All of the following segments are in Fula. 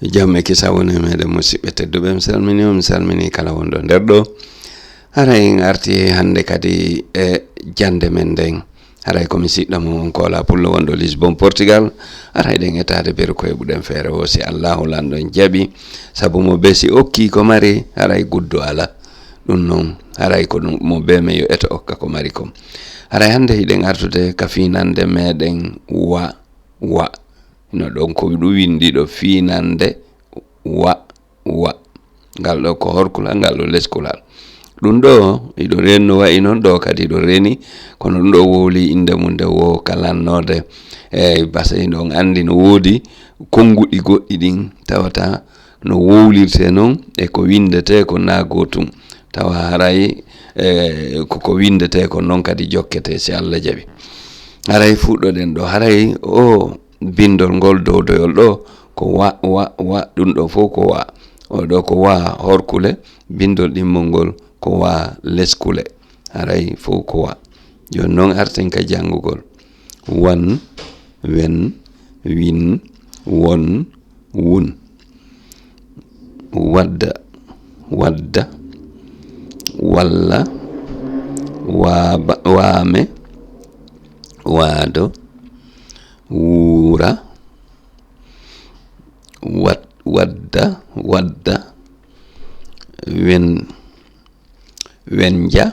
jamme kisa woni meɗen musidɓe tedduɓe mi salmini kala wonɗo nder ɗo haray en arti hande kadi e jande men nden haray komi siɗɗa mo kola pullo wonɗo Lisbon Portugal haray ɗen etade ber koye ɓuɗen feere o si Allahu lanɗon jaaɓi sabu mo besi okki ko mari haray guddo ala ɗum noon haray ko ɗum mo be me yo eto okka ko mari kom haray hande hiɗen artude ka finande meɗen wa no ɗon ko ɗum windi ɗo finande wa ngal ɗo ko horkulal ngal ɗo leskulal ɗum ɗo iɗo renno wayi noon ɗo kadi iɗo reni kono ɗum ɗo wowli inde mum nde wo kalannode base ɗon andi no woodi konnguɗi goɗɗi ɗin tawata no wowlirte noon e ko windete ko na gotum tawa haray koko windete ko noon kadi jokkete si Allah jaɓi haray fuɗɗoɗen ɗo haray o bindol ngol dow doyol ɗo ko wa ɗum ɗo fof ko wa o ɗo ko wa horkule bindol ɗimmol ngol ko wa leskule haray fof ko wa joni noon arten ka jangugol wan wen win won wun wadda walla waame waado wuura wadda wenja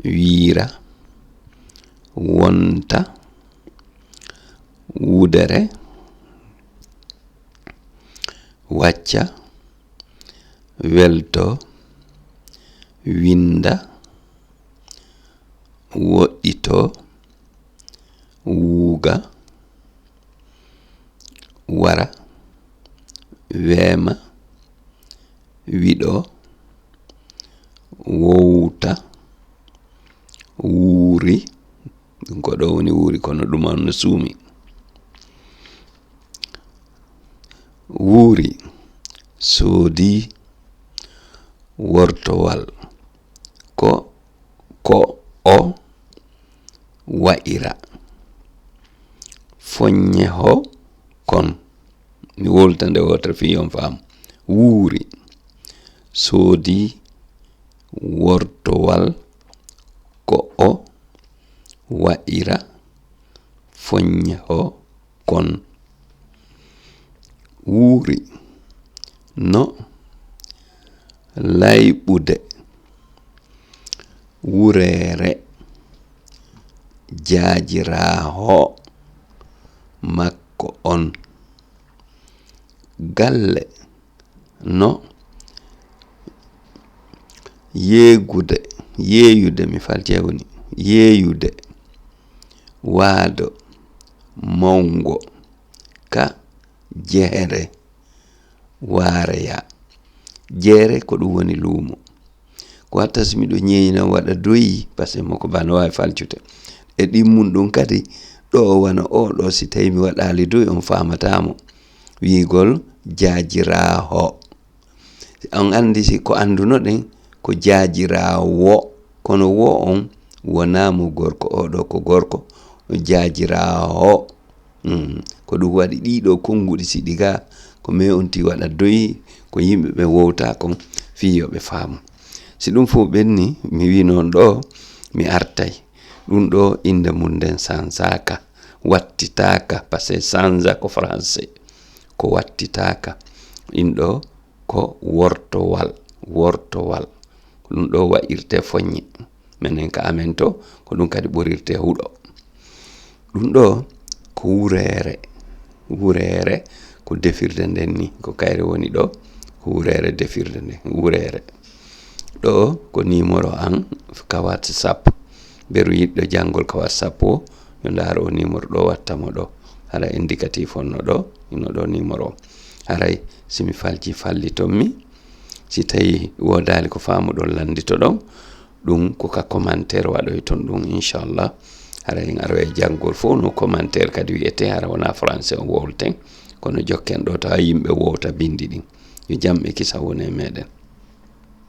wiira wonta wudere wacca welto winda woɗɗito wuuga wara weema wiɗo wowta wuuri ɗum ko ɗo woni wuuri kono ɗum on no suumi wuuri soodi wortowal ko o wa'ira foññeho kon mi wolta nde wotere fi on faam wuuri soodi wortowal ko o wa'ira foññeho kon wuuri no layɓude wureere jaajiraaho makko on galle no yeeyude mi falti woni yeeyude waado mawngo ka jeere waareya jeere ko ɗum woni luumo ko watta so miɗo ñeeñina waɗa doyi par ce que moko bano wawi falcude e ɗimmum ɗum kadi ɗo wona o ɗo si tawi mi waɗali doyi on famatamo wiigol jaajiraho on andi si ko anduno ɗen ko jaajirawo kono wo on wonamo gorko oɗo ko gorko jaajiraho ko ɗum waɗi ɗiɗo konnguɗi siɗi ga ko me on ti waɗa doyi ko yimɓe ɓe wowta kon fiyo ɓe faamu si ɗum fof ɓenni mi wi noon ɗo mi artay ɗum ɗo inde mum nden sansaka wattitaka par ce que sansa ko français ko wattitaka ɗin ɗo ko wortowal ɗum ɗo wa'irte foññe minen ka amen to ko ɗum kadi ɓurirte huɗo ɗum ɗo ko wureere ko defirde nden ni ko kayre woni ɗo ko wureere defirde nden wureere ɗo ko numéro an ka WhatsApp beru yiɗɗo janngol ka WhatsApp o yo ndaaro o numéro ɗo wattamo ɗo hara indicatif on no ɗo ino ɗo numéro haray simi falliton mi si tawi wodali ko faamuɗon landito ɗon ɗum ko ka commentaire waɗoy ton ɗum inchallah hara en aro e janngol fof no commentaire kadi wiyete hara wona français o wowlten kono jokken ɗo tawa yimɓe wowta bindi ɗin yo jam e kisa woni e meɗen